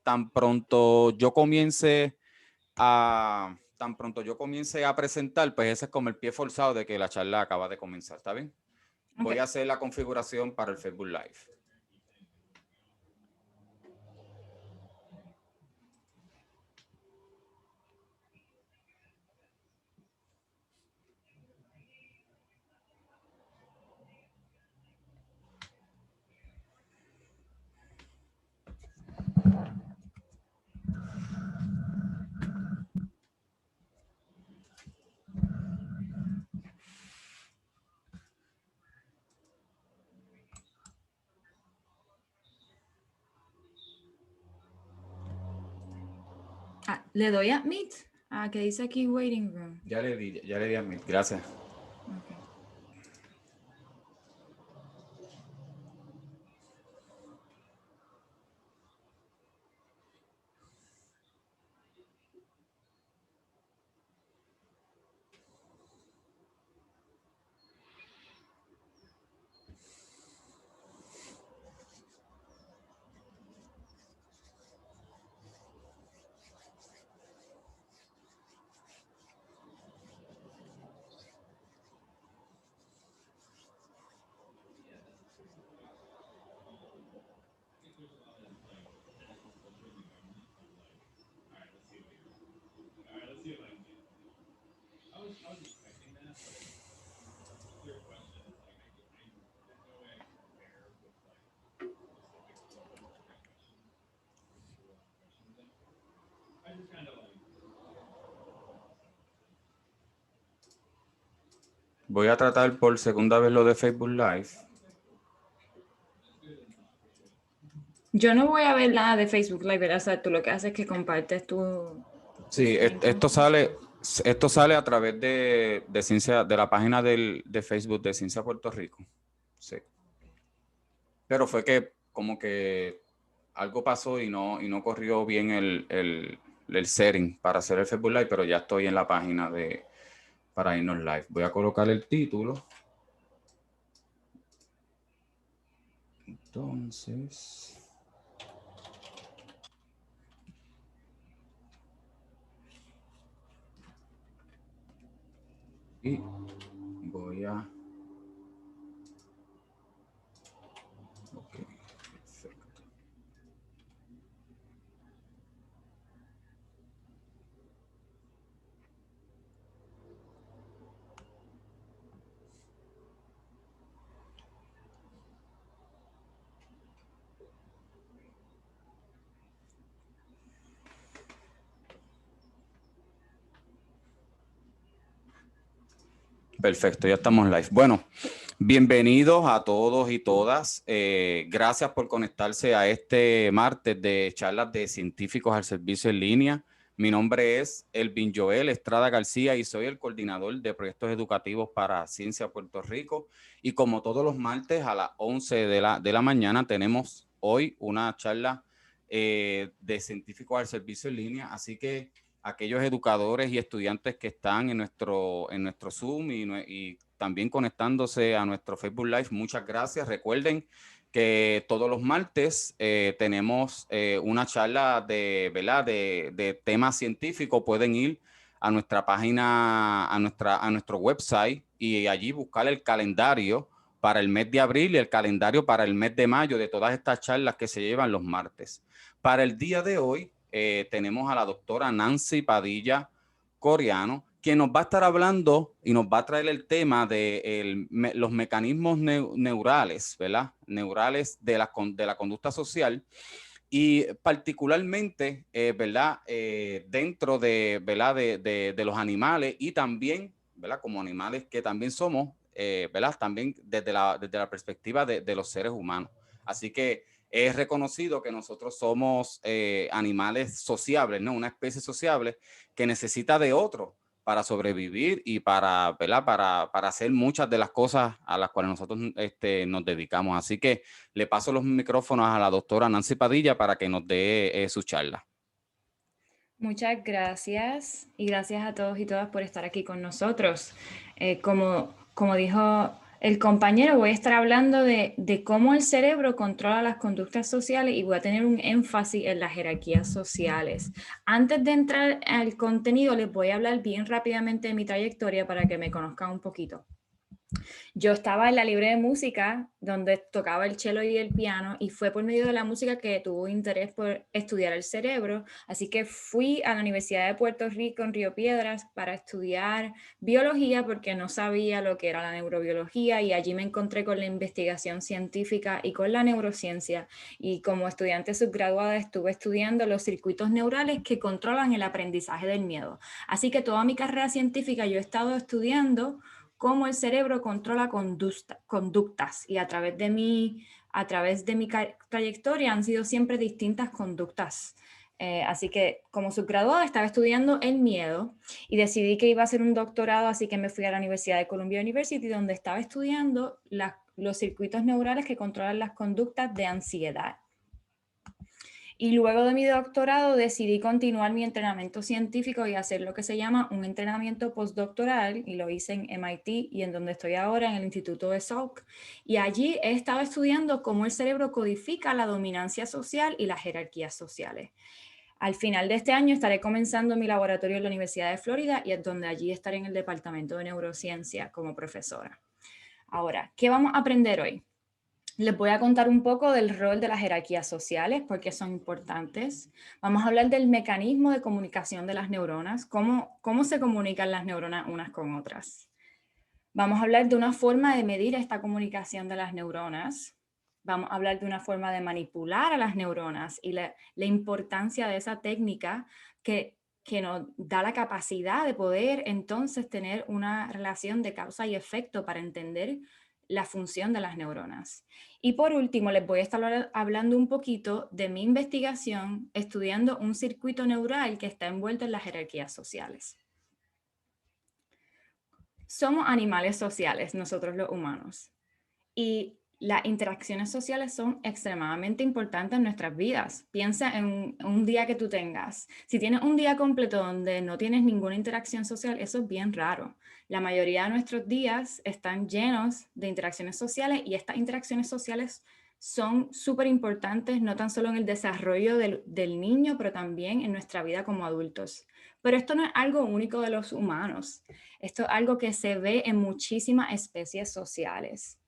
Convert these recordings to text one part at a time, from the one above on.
tan pronto yo comience a presentar, pues ese es como el pie forzado de que la charla acaba de comenzar, ¿está bien? Okay. Voy a hacer la configuración para el Facebook Live. ¿Le doy a Meet? Que dice aquí Waiting Room. Ya le di a Meet, gracias. Okay. Voy a tratar por segunda vez lo de Facebook Live. Yo no voy a ver nada de Facebook Live, ¿verdad? O sea, tú lo que haces es que compartes tu... Sí, esto sale a través de Ciencia, de la página de Facebook de Ciencia Puerto Rico. Sí. Pero fue que como que algo pasó y no corrió bien el setting para hacer el Facebook Live, pero ya estoy en la página para irnos live. Voy a colocar el título. Entonces... Y voy a... Ok, perfecto. Perfecto, ya estamos live. Bueno, bienvenidos a todos y todas. Gracias por conectarse a este martes de charlas de científicos al servicio en línea. Mi nombre es Elvin Joel Estrada García y soy el coordinador de proyectos educativos para Ciencia Puerto Rico. Y como todos los martes a las 11 de la mañana tenemos hoy una charla de científicos al servicio en línea. Así que aquellos educadores y estudiantes que están en nuestro Zoom y también conectándose a nuestro Facebook Live, muchas gracias. Recuerden que todos los martes tenemos una charla de temas científicos. Pueden ir a nuestra página, a nuestro website y allí buscar el calendario para el mes de abril y el calendario para el mes de mayo de todas estas charlas que se llevan los martes. Para el día de hoy, tenemos a la doctora Nancy Padilla Coriano, quien nos va a estar hablando y nos va a traer el tema de los mecanismos neurales, ¿verdad? Neurales de la conducta social y particularmente, ¿verdad? Dentro de, ¿verdad? De los animales y también, ¿verdad? Como animales que también somos, ¿verdad? También desde la perspectiva de los seres humanos. Así que es reconocido que nosotros somos animales sociables, ¿no? Una especie sociable que necesita de otro para sobrevivir y para, ¿verdad? Para hacer muchas de las cosas a las cuales nosotros nos dedicamos. Así que le paso los micrófonos a la doctora Nancy Padilla para que nos dé su charla. Muchas gracias y gracias a todos y todas por estar aquí con nosotros. Como dijo el compañero voy a estar hablando de cómo el cerebro controla las conductas sociales y voy a tener un énfasis en las jerarquías sociales. Antes de entrar al contenido, les voy a hablar bien rápidamente de mi trayectoria para que me conozcan un poquito. Yo estaba en la libre de música, donde tocaba el cello y el piano, y fue por medio de la música que tuve interés por estudiar el cerebro, así que fui a la Universidad de Puerto Rico en Río Piedras para estudiar biología porque no sabía lo que era la neurobiología, y allí me encontré con la investigación científica y con la neurociencia, y como estudiante subgraduada estuve estudiando los circuitos neurales que controlan el aprendizaje del miedo. Así que toda mi carrera científica yo he estado estudiando cómo el cerebro controla conductas, y a través de mi trayectoria han sido siempre distintas conductas. Así que como subgraduada estaba estudiando el miedo y decidí que iba a hacer un doctorado, así que me fui a la Universidad de Columbia University, donde estaba estudiando los circuitos neurales que controlan las conductas de ansiedad. Y luego de mi doctorado decidí continuar mi entrenamiento científico y hacer lo que se llama un entrenamiento postdoctoral, y lo hice en MIT y en donde estoy ahora, en el Instituto de Salk. Y allí he estado estudiando cómo el cerebro codifica la dominancia social y las jerarquías sociales. Al final de este año estaré comenzando mi laboratorio en la Universidad de Florida, y es donde allí estaré en el Departamento de Neurociencia como profesora. Ahora, ¿qué vamos a aprender hoy? Les voy a contar un poco del rol de las jerarquías sociales, porque son importantes. Vamos a hablar del mecanismo de comunicación de las neuronas, cómo se comunican las neuronas unas con otras. Vamos a hablar de una forma de medir esta comunicación de las neuronas. Vamos a hablar de una forma de manipular a las neuronas y la importancia de esa técnica que nos da la capacidad de poder entonces tener una relación de causa y efecto para entender la función de las neuronas. Y por último, les voy a estar hablando un poquito de mi investigación estudiando un circuito neural que está envuelto en las jerarquías sociales. Somos animales sociales, nosotros los humanos, y las interacciones sociales son extremadamente importantes en nuestras vidas. Piensa en un día que tú tengas. Si tienes un día completo donde no tienes ninguna interacción social, eso es bien raro. La mayoría de nuestros días están llenos de interacciones sociales, y estas interacciones sociales son súper importantes, no tan solo en el desarrollo del niño, pero también en nuestra vida como adultos. Pero esto no es algo único de los humanos. Esto es algo que se ve en muchísimas especies sociales.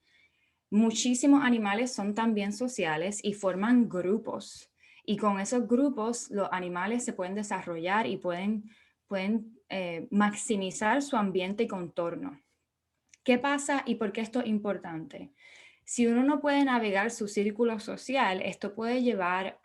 Muchísimos animales son también sociales y forman grupos. Y con esos grupos los animales se pueden desarrollar y pueden maximizar su ambiente y contorno. ¿Qué pasa y por qué esto es importante? Si uno no puede navegar su círculo social, esto puede llevar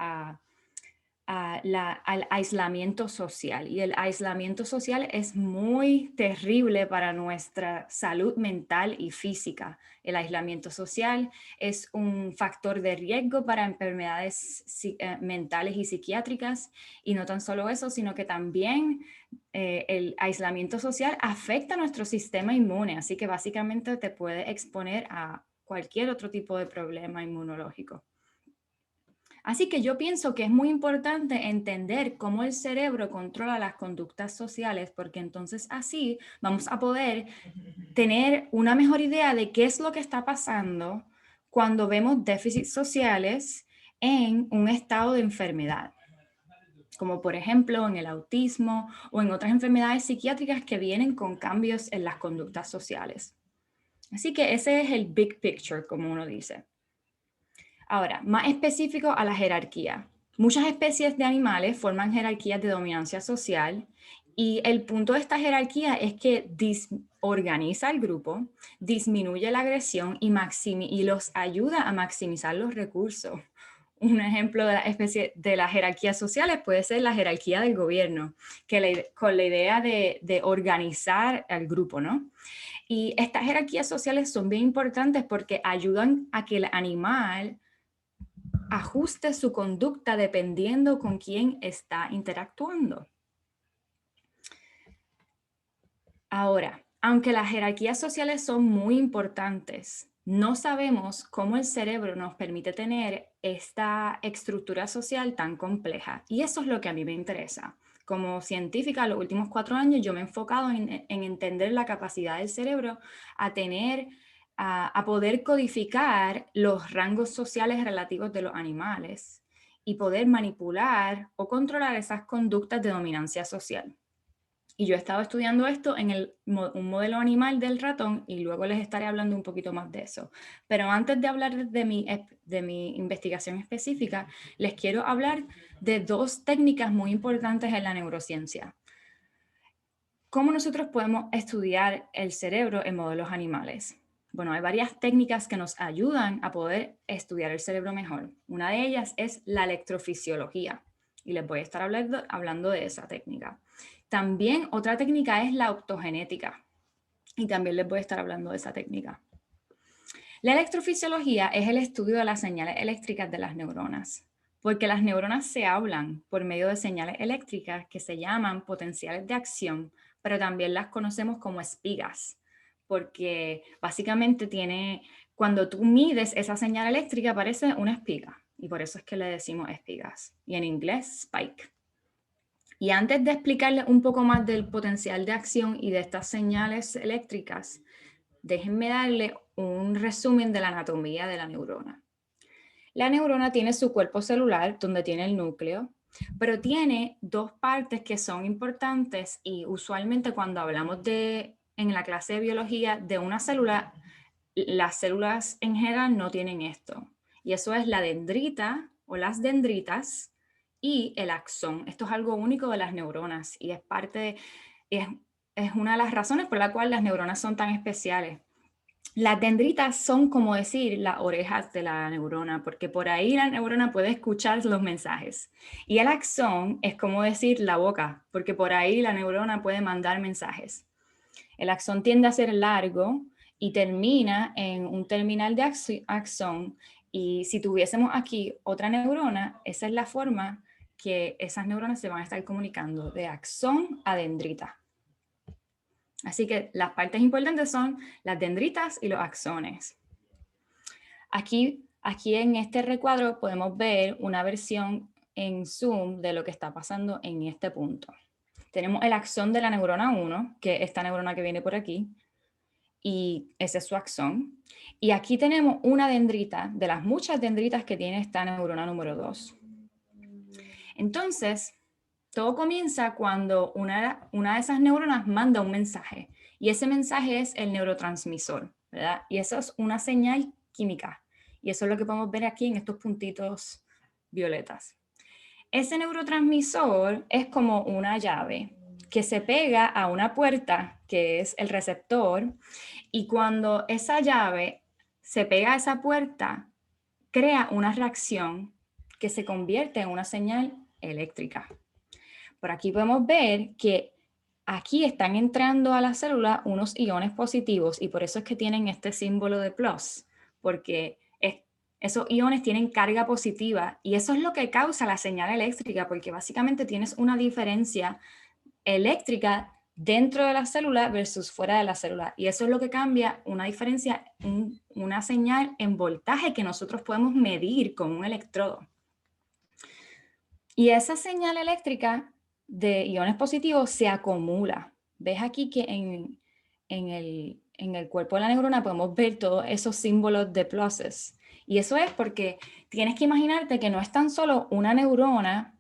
al aislamiento social, y el aislamiento social es muy terrible para nuestra salud mental y física. El aislamiento social es un factor de riesgo para enfermedades mentales y psiquiátricas, y no tan solo eso, sino que también el aislamiento social afecta a nuestro sistema inmune, así que básicamente te puede exponer a cualquier otro tipo de problema inmunológico. Así que yo pienso que es muy importante entender cómo el cerebro controla las conductas sociales, porque entonces así vamos a poder tener una mejor idea de qué es lo que está pasando cuando vemos déficits sociales en un estado de enfermedad, como por ejemplo en el autismo o en otras enfermedades psiquiátricas que vienen con cambios en las conductas sociales. Así que ese es el big picture, como uno dice. Ahora, más específico a la jerarquía. Muchas especies de animales forman jerarquías de dominancia social, y el punto de esta jerarquía es que organiza el grupo, disminuye la agresión y los ayuda a maximizar los recursos. Un ejemplo de la especie de las jerarquías sociales puede ser la jerarquía del gobierno, con la idea de organizar al grupo, ¿no? Y estas jerarquías sociales son bien importantes porque ayudan a que el animal ajuste su conducta dependiendo con quién está interactuando. Ahora, aunque las jerarquías sociales son muy importantes, no sabemos cómo el cerebro nos permite tener esta estructura social tan compleja. Y eso es lo que a mí me interesa. Como científica, los últimos 4 años yo me he enfocado en entender la capacidad del cerebro a tener a poder codificar los rangos sociales relativos de los animales y poder manipular o controlar esas conductas de dominancia social. Y yo he estado estudiando esto en un modelo animal del ratón y luego les estaré hablando un poquito más de eso. Pero antes de hablar de mi investigación específica, les quiero hablar de dos técnicas muy importantes en la neurociencia. ¿Cómo nosotros podemos estudiar el cerebro en modelos animales? Bueno, hay varias técnicas que nos ayudan a poder estudiar el cerebro mejor. Una de ellas es la electrofisiología y les voy a estar hablando de esa técnica. También otra técnica es la optogenética y también les voy a estar hablando de esa técnica. La electrofisiología es el estudio de las señales eléctricas de las neuronas, porque las neuronas se hablan por medio de señales eléctricas que se llaman potenciales de acción, pero también las conocemos como espigas, porque básicamente cuando tú mides esa señal eléctrica parece una espiga, y por eso es que le decimos espigas, y en inglés spike. Y antes de explicarles un poco más del potencial de acción y de estas señales eléctricas, déjenme darle un resumen de la anatomía de la neurona. La neurona tiene su cuerpo celular, donde tiene el núcleo, pero tiene dos partes que son importantes y usualmente cuando hablamos en la clase de biología de una célula, las células en general no tienen esto. Y eso es la dendrita o las dendritas y el axón. Esto es algo único de las neuronas y es una de las razones por la cual las neuronas son tan especiales. Las dendritas son como decir las orejas de la neurona, porque por ahí la neurona puede escuchar los mensajes. Y el axón es como decir la boca, porque por ahí la neurona puede mandar mensajes. El axón tiende a ser largo y termina en un terminal de axón. Y si tuviésemos aquí otra neurona, esa es la forma que esas neuronas se van a estar comunicando, de axón a dendrita. Así que las partes importantes son las dendritas y los axones. Aquí en este recuadro podemos ver una versión en zoom de lo que está pasando en este punto. Tenemos el axón de la neurona 1, que es esta neurona que viene por aquí, y ese es su axón. Y aquí tenemos una dendrita de las muchas dendritas que tiene esta neurona número 2. Entonces, todo comienza cuando una de esas neuronas manda un mensaje y ese mensaje es el neurotransmisor, ¿verdad? Y eso es una señal química y eso es lo que podemos ver aquí en estos puntitos violetas. Ese neurotransmisor es como una llave que se pega a una puerta que es el receptor y cuando esa llave se pega a esa puerta crea una reacción que se convierte en una señal eléctrica. Por aquí podemos ver que aquí están entrando a la célula unos iones positivos y por eso es que tienen este símbolo de plus, porque esos iones tienen carga positiva y eso es lo que causa la señal eléctrica, porque básicamente tienes una diferencia eléctrica dentro de la célula versus fuera de la célula y eso es lo que cambia una diferencia, una señal en voltaje que nosotros podemos medir con un electrodo. Y esa señal eléctrica de iones positivos se acumula. Ves aquí que en el cuerpo de la neurona podemos ver todos esos símbolos de pluses. Y eso es porque tienes que imaginarte que no es tan solo una neurona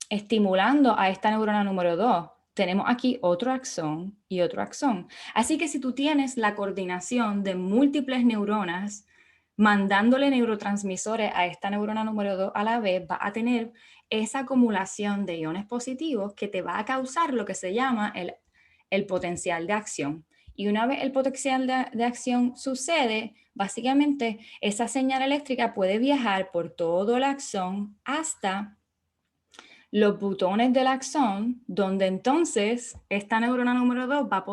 estimulando a esta neurona número 2. Tenemos aquí otro axón y otro axón. Así que si tú tienes la coordinación de múltiples neuronas mandándole neurotransmisores a esta neurona número 2 a la vez, va a tener esa acumulación de iones positivos que te va a causar lo que se llama el potencial de acción. Y una vez el potencial de acción sucede, básicamente esa señal eléctrica puede viajar por todo el axón hasta los botones del axón, donde entonces esta neurona número 2 va a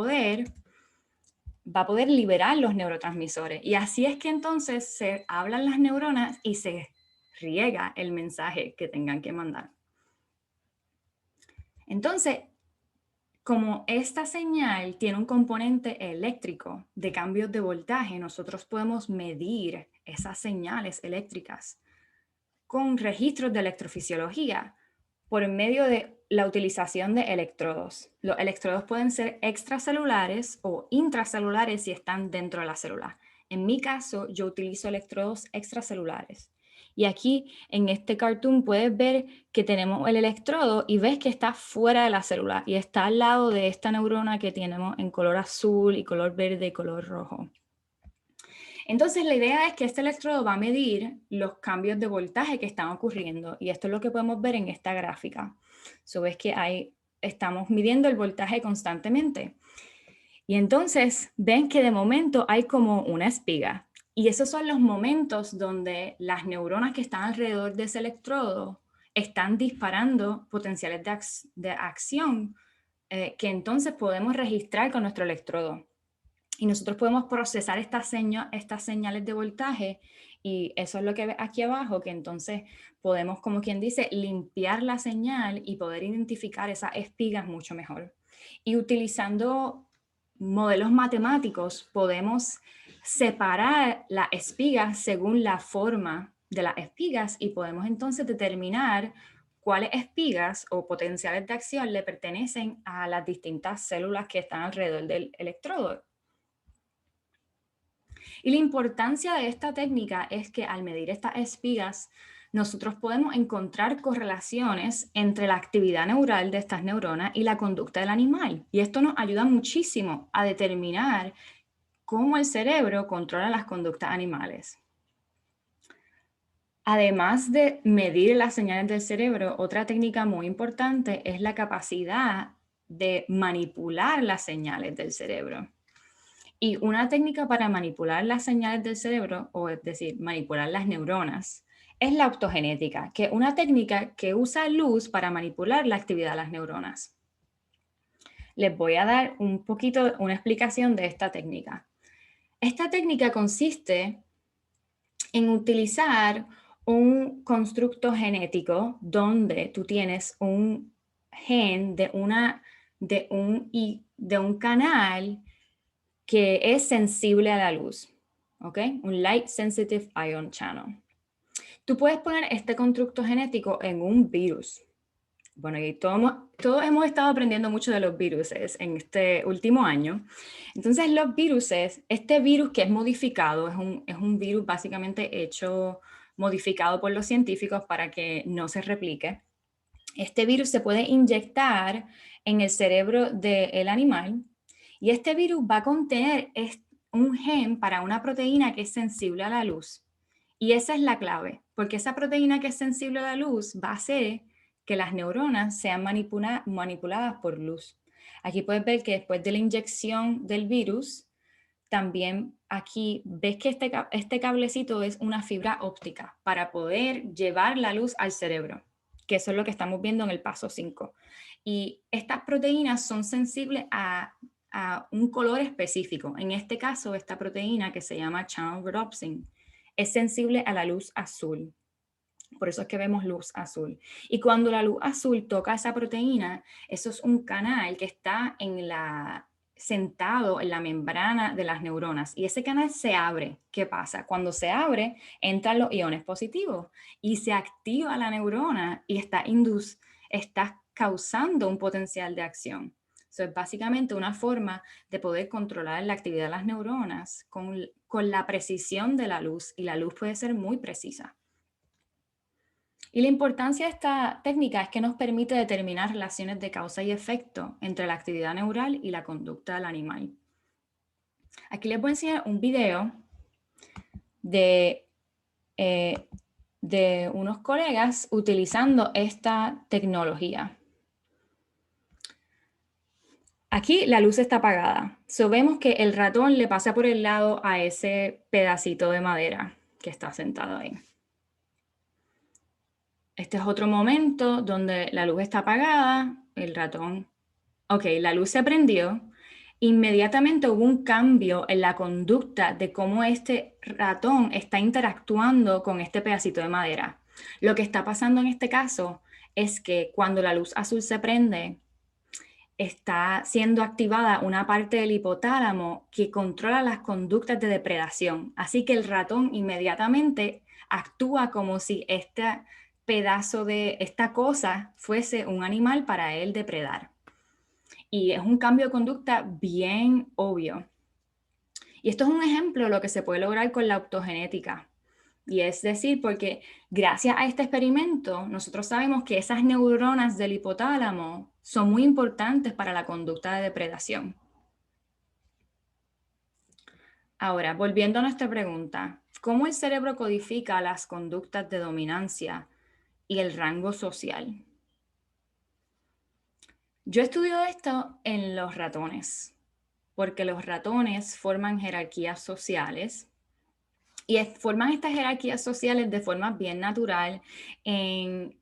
poder liberar los neurotransmisores. Y así es que entonces se hablan las neuronas y se riega el mensaje que tengan que mandar. Entonces, como esta señal tiene un componente eléctrico de cambios de voltaje, nosotros podemos medir esas señales eléctricas con registros de electrofisiología por medio de la utilización de electrodos. Los electrodos pueden ser extracelulares o intracelulares si están dentro de la célula. En mi caso, yo utilizo electrodos extracelulares. Y aquí en este cartoon puedes ver que tenemos el electrodo y ves que está fuera de la célula y está al lado de esta neurona que tenemos en color azul y color verde y color rojo. Entonces la idea es que este electrodo va a medir los cambios de voltaje que están ocurriendo y esto es lo que podemos ver en esta gráfica. Ves que estamos midiendo el voltaje constantemente. Y entonces ven que de momento hay como una espiga. Y esos son los momentos donde las neuronas que están alrededor de ese electrodo están disparando potenciales de acción que entonces podemos registrar con nuestro electrodo. Y nosotros podemos procesar estas señales de voltaje y eso es lo que ve aquí abajo, que entonces podemos, como quien dice, limpiar la señal y poder identificar esas espigas mucho mejor. Y utilizando modelos matemáticos podemos separar las espigas según la forma de las espigas y podemos entonces determinar cuáles espigas o potenciales de acción le pertenecen a las distintas células que están alrededor del electrodo. Y la importancia de esta técnica es que al medir estas espigas, nosotros podemos encontrar correlaciones entre la actividad neural de estas neuronas y la conducta del animal. Y esto nos ayuda muchísimo a determinar cómo el cerebro controla las conductas animales. Además de medir las señales del cerebro, otra técnica muy importante es la capacidad de manipular las señales del cerebro. Y una técnica para manipular las señales del cerebro, o es decir, manipular las neuronas, es la optogenética, que es una técnica que usa luz para manipular la actividad de las neuronas. Les voy a dar una explicación de esta técnica. Esta técnica consiste en utilizar un constructo genético donde tú tienes un gen de un canal que es sensible a la luz, ¿ok? Un Light Sensitive Ion Channel. Tú puedes poner este constructo genético en un virus. Bueno, y todos hemos estado aprendiendo mucho de los virus en este último año. Entonces, los virus, este virus que es modificado, es un virus básicamente modificado por los científicos para que no se replique. Este virus se puede inyectar en el cerebro del animal y este virus va a contener un gen para una proteína que es sensible a la luz. Y esa es la clave, porque esa proteína que es sensible a la luz va a hacer que las neuronas sean manipuladas por luz. Aquí puedes ver que después de la inyección del virus, también aquí ves que este cablecito es una fibra óptica para poder llevar la luz al cerebro, que eso es lo que estamos viendo en el paso 5. Y estas proteínas son sensibles a un color específico. En este caso, esta proteína que se llama channel rhodopsin es sensible a la luz azul. Por eso es que vemos luz azul. Y cuando la luz azul toca esa proteína, eso es un canal que está sentado en la membrana de las neuronas. Y ese canal se abre. ¿Qué pasa? Cuando se abre, entran los iones positivos y se activa la neurona y está causando un potencial de acción. Eso es básicamente una forma de poder controlar la actividad de las neuronas con la precisión de la luz, y la luz puede ser muy precisa. Y la importancia de esta técnica es que nos permite determinar relaciones de causa y efecto entre la actividad neural y la conducta del animal. Aquí les voy a enseñar un video de unos colegas utilizando esta tecnología. Aquí la luz está apagada. Vemos que el ratón le pasa por el lado a ese pedacito de madera que está sentado ahí. Este es otro momento donde la luz está apagada, el ratón... Ok, la luz se prendió. Inmediatamente hubo un cambio en la conducta de cómo este ratón está interactuando con este pedacito de madera. Lo que está pasando en este caso es que cuando la luz azul se prende, está siendo activada una parte del hipotálamo que controla las conductas de depredación. Así que el ratón inmediatamente actúa como si este pedazo de esta cosa fuese un animal para él depredar. Y es un cambio de conducta bien obvio. Y esto es un ejemplo de lo que se puede lograr con la optogenética. Y es decir, porque gracias a este experimento, nosotros sabemos que esas neuronas del hipotálamo son muy importantes para la conducta de depredación. Ahora, volviendo a nuestra pregunta, ¿cómo el cerebro codifica las conductas de dominancia y el rango social? Yo estudio esto en los ratones, porque los ratones forman jerarquías sociales y forman estas jerarquías sociales de forma bien natural en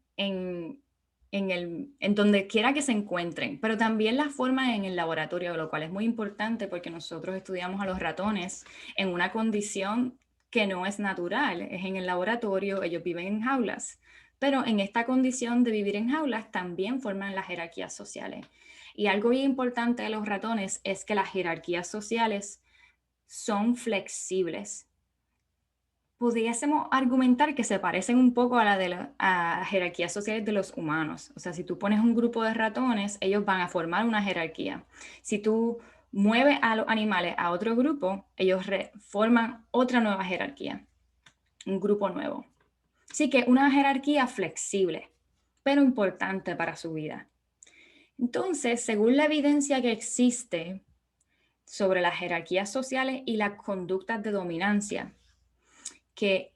donde quiera que se encuentren, pero también las forman en el laboratorio, lo cual es muy importante porque nosotros estudiamos a los ratones en una condición que no es natural, es en el laboratorio, ellos viven en jaulas, pero en esta condición de vivir en jaulas también forman las jerarquías sociales. Y algo bien importante de los ratones es que las jerarquías sociales son flexibles. Pudiésemos argumentar que se parecen un poco a la de las jerarquías sociales de los humanos. O sea, si tú pones un grupo de ratones, ellos van a formar una jerarquía. Si tú mueves a los animales a otro grupo, ellos forman otra nueva jerarquía, un grupo nuevo. Así que una jerarquía flexible, pero importante para su vida. Entonces, según la evidencia que existe sobre las jerarquías sociales y las conductas de dominancia, que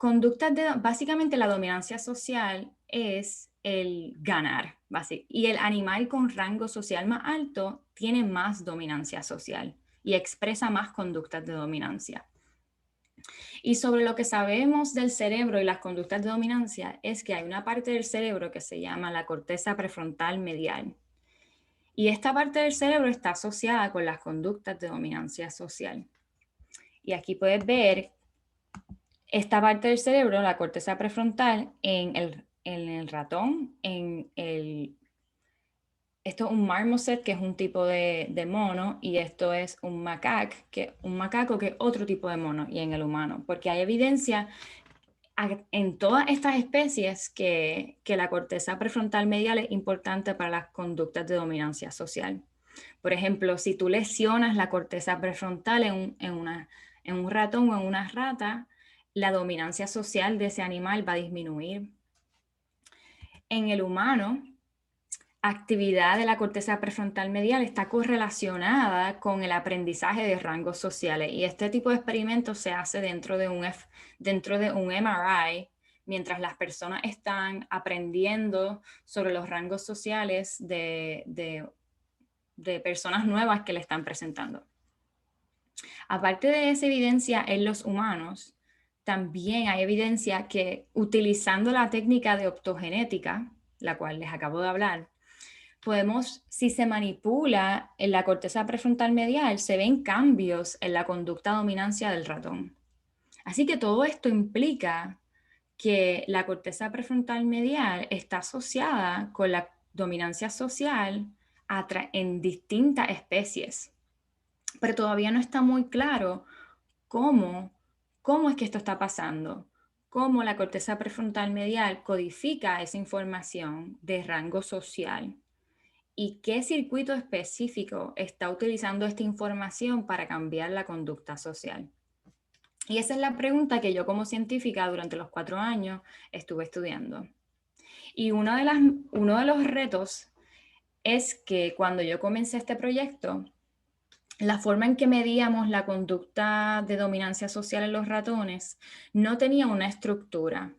básicamente la dominancia social es el ganar, y el animal con rango social más alto tiene más dominancia social y expresa más conductas de dominancia. Y sobre lo que sabemos del cerebro y las conductas de dominancia es que hay una parte del cerebro que se llama la corteza prefrontal medial. Y esta parte del cerebro está asociada con las conductas de dominancia social. Y aquí puedes ver esta parte del cerebro, la corteza prefrontal, en el ratón, esto es un marmoset, que es un tipo de mono, y esto es un macaco, que es otro tipo de mono, y en el humano, porque hay evidencia en todas estas especies que la corteza prefrontal medial es importante para las conductas de dominancia social. Por ejemplo, si tú lesionas la corteza prefrontal en un ratón o en una rata, la dominancia social de ese animal va a disminuir. En el humano, actividad de la corteza prefrontal medial está correlacionada con el aprendizaje de rangos sociales, y este tipo de experimentos se hace dentro de un MRI, mientras las personas están aprendiendo sobre los rangos sociales de personas nuevas que le están presentando. Aparte de esa evidencia en los humanos, también hay evidencia que utilizando la técnica de optogenética, la cual les acabo de hablar, si se manipula en la corteza prefrontal medial, se ven cambios en la conducta dominancia del ratón. Así que todo esto implica que la corteza prefrontal medial está asociada con la dominancia social en distintas especies. Pero todavía no está muy claro cómo es que esto está pasando, cómo la corteza prefrontal medial codifica esa información de rango social y qué circuito específico está utilizando esta información para cambiar la conducta social. Y esa es la pregunta que yo como científica durante los 4 años estuve estudiando. Y uno de los retos es que cuando yo comencé este proyecto, la forma en que medíamos la conducta de dominancia social en los ratones no tenía una estructura.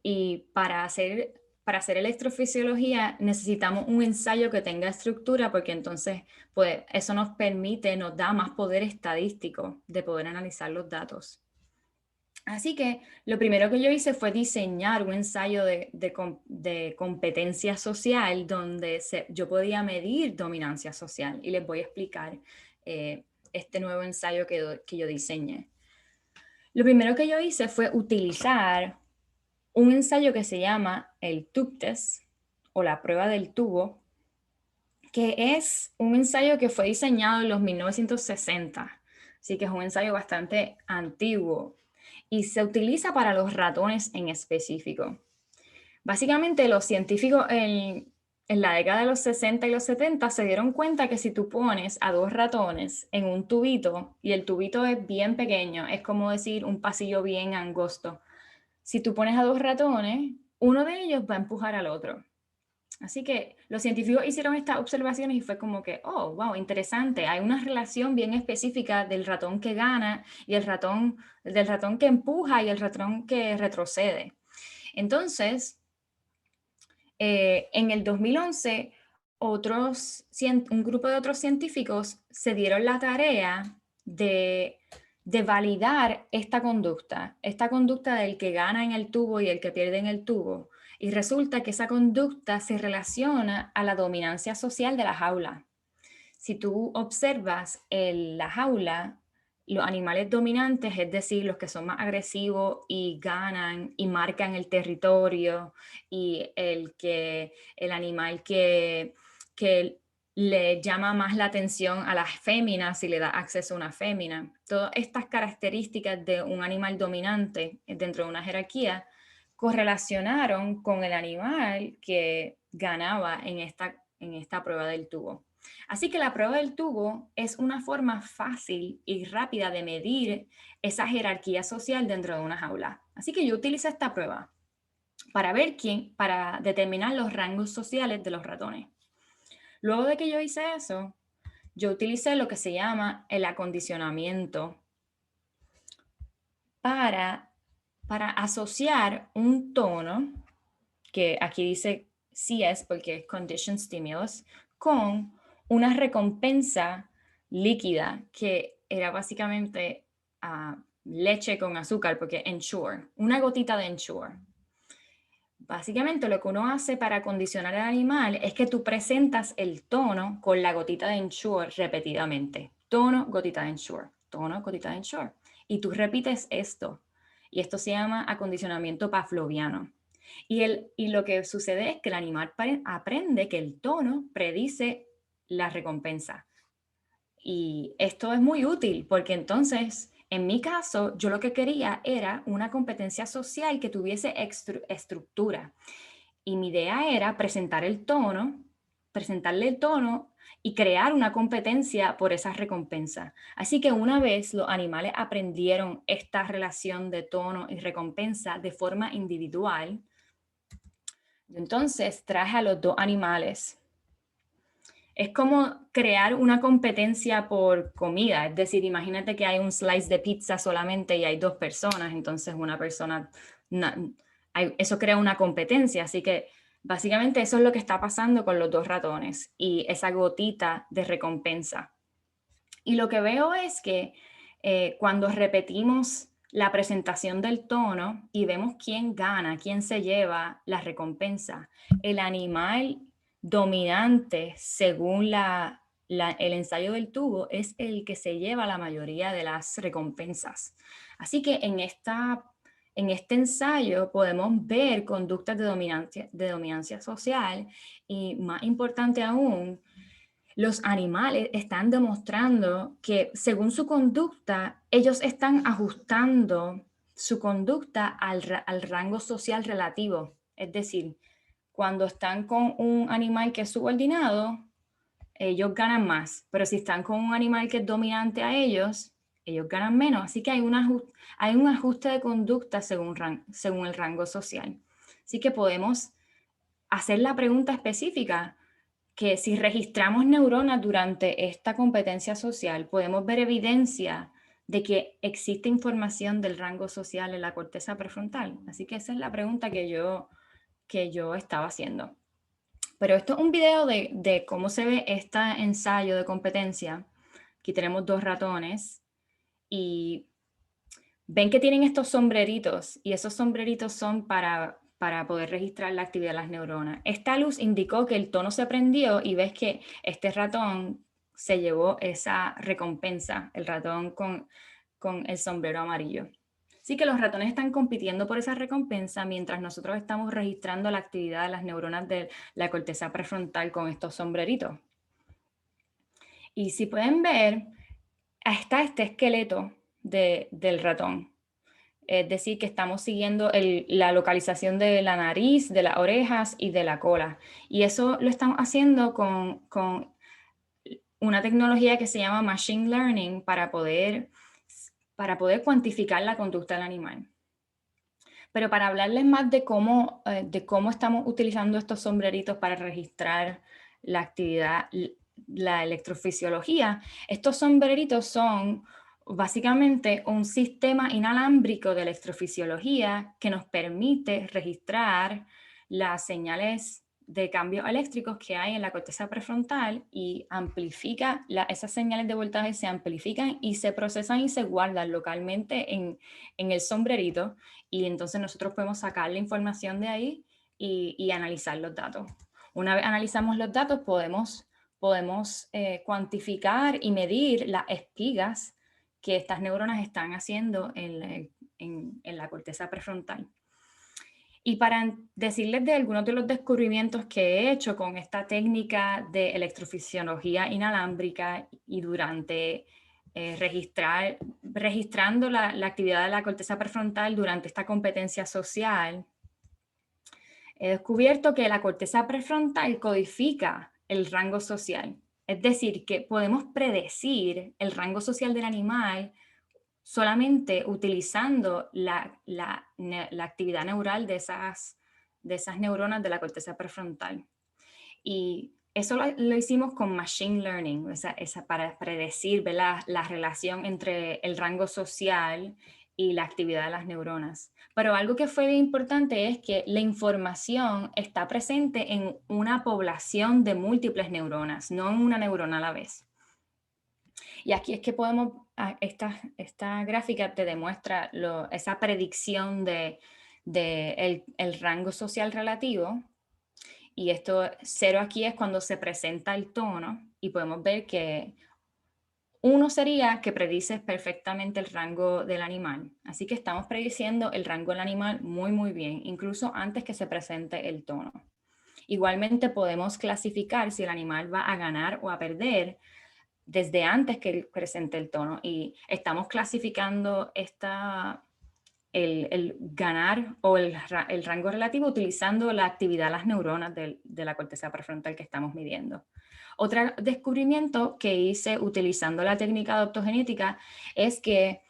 Y para hacer electrofisiología necesitamos un ensayo que tenga estructura, porque entonces pues, eso nos da más poder estadístico de poder analizar los datos. Así que lo primero que yo hice fue diseñar un ensayo de competencia social donde yo podía medir dominancia social, y les voy a explicar este nuevo ensayo que yo diseñé. Lo primero que yo hice fue utilizar un ensayo que se llama el tube test o la prueba del tubo, que es un ensayo que fue diseñado en los 1960, así que es un ensayo bastante antiguo y se utiliza para los ratones en específico. Básicamente los científicos en en la década de los 60 y los 70 se dieron cuenta que si tú pones a 2 ratones en un tubito, y el tubito es bien pequeño, es como decir un pasillo bien angosto, si tú pones a 2 ratones, uno de ellos va a empujar al otro. Así que los científicos hicieron estas observaciones y fue como que, oh, wow, interesante, hay una relación bien específica del ratón que gana y del ratón que empuja y el ratón que retrocede. Entonces, en el 2011, un grupo de otros científicos se dieron la tarea de validar esta conducta del que gana en el tubo y el que pierde en el tubo. Y resulta que esa conducta se relaciona a la dominancia social de la jaula. Si tú observas la jaula, los animales dominantes, es decir, los que son más agresivos y ganan y marcan el territorio, y el animal que le llama más la atención a las féminas y le da acceso a una fémina. Todas estas características de un animal dominante dentro de una jerarquía correlacionaron con el animal que ganaba en esta prueba del tubo. Así que la prueba del tubo es una forma fácil y rápida de medir esa jerarquía social dentro de una jaula. Así que yo utilizo esta prueba para determinar los rangos sociales de los ratones. Luego de que yo hice eso, yo utilicé lo que se llama el acondicionamiento para asociar un tono, que aquí dice CS porque es Conditioned Stimulus, con una recompensa líquida que era básicamente leche con azúcar, porque Ensure, una gotita de Ensure. Básicamente lo que uno hace para condicionar al animal es que tú presentas el tono con la gotita de Ensure repetidamente. Tono, gotita de Ensure, tono, gotita de Ensure. Y tú repites esto. Y esto se llama acondicionamiento pavloviano. Y lo que sucede es que el animal aprende que el tono predice la recompensa. Y esto es muy útil porque entonces, en mi caso, yo lo que quería era una competencia social que tuviese estructura. Y mi idea era presentarle el tono y crear una competencia por esa recompensa. Así que una vez los animales aprendieron esta relación de tono y recompensa de forma individual, entonces traje a los 2 animales. Es como crear una competencia por comida, es decir, imagínate que hay un slice de pizza solamente y hay 2 personas, entonces una persona, eso crea una competencia, así que básicamente eso es lo que está pasando con los 2 ratones y esa gotita de recompensa. Y lo que veo es que cuando repetimos la presentación del tono y vemos quién gana, quién se lleva la recompensa, el animal dominante, según el ensayo del tubo, es el que se lleva la mayoría de las recompensas. Así que en este ensayo podemos ver conductas de dominancia social y, más importante aún, los animales están demostrando que según su conducta, ellos están ajustando su conducta al rango social relativo. Es decir, cuando están con un animal que es subordinado, ellos ganan más, pero si están con un animal que es dominante a ellos ganan menos. Así que hay un ajuste de conducta según el rango social. Así que podemos hacer la pregunta específica, que si registramos neuronas durante esta competencia social, podemos ver evidencia de que existe información del rango social en la corteza prefrontal. Así que esa es la pregunta que yo estaba haciendo. Pero esto es un video de cómo se ve este ensayo de competencia. Aquí tenemos 2 ratones y ven que tienen estos sombreritos, y esos sombreritos son para poder registrar la actividad de las neuronas. Esta luz indicó que el tono se prendió y ves que este ratón se llevó esa recompensa, el ratón con el sombrero amarillo. Así que los ratones están compitiendo por esa recompensa mientras nosotros estamos registrando la actividad de las neuronas de la corteza prefrontal con estos sombreritos. Y si pueden ver, está este esqueleto del ratón. Es decir, que estamos siguiendo la localización de la nariz, de las orejas y de la cola. Y eso lo estamos haciendo con una tecnología que se llama Machine Learning para poder cuantificar la conducta del animal. Pero para hablarles más de cómo estamos utilizando estos sombreritos para registrar la actividad, la electrofisiología, estos sombreritos son básicamente un sistema inalámbrico de electrofisiología que nos permite registrar las señales de cambios eléctricos que hay en la corteza prefrontal y amplifica, esas señales de voltaje se amplifican y se procesan y se guardan localmente en el sombrerito, y entonces nosotros podemos sacar la información de ahí y analizar los datos. Una vez analizamos los datos, podemos cuantificar y medir las espigas que estas neuronas están haciendo en la corteza prefrontal. Y para decirles de algunos de los descubrimientos que he hecho con esta técnica de electrofisiología inalámbrica y durante registrando la actividad de la corteza prefrontal durante esta competencia social, he descubierto que la corteza prefrontal codifica el rango social. Es decir, que podemos predecir el rango social del animal solamente utilizando la actividad neural de esas neuronas de la corteza prefrontal. Y eso lo hicimos con Machine Learning, para predecir, ¿verdad?, la relación entre el rango social y la actividad de las neuronas. Pero algo que fue bien importante es que la información está presente en una población de múltiples neuronas, no en una neurona a la vez. Y aquí es que esta gráfica te demuestra esa predicción de el rango social relativo. Y esto 0 aquí es cuando se presenta el tono, y podemos ver que 1 sería que predices perfectamente el rango del animal. Así que estamos prediciendo el rango del animal muy, muy bien, incluso antes que se presente el tono. Igualmente podemos clasificar si el animal va a ganar o a perder desde antes que presente el tono, y estamos clasificando el ganar o el rango relativo utilizando la actividad de las neuronas de la corteza prefrontal que estamos midiendo. Otro descubrimiento que hice utilizando la técnica de optogenética es que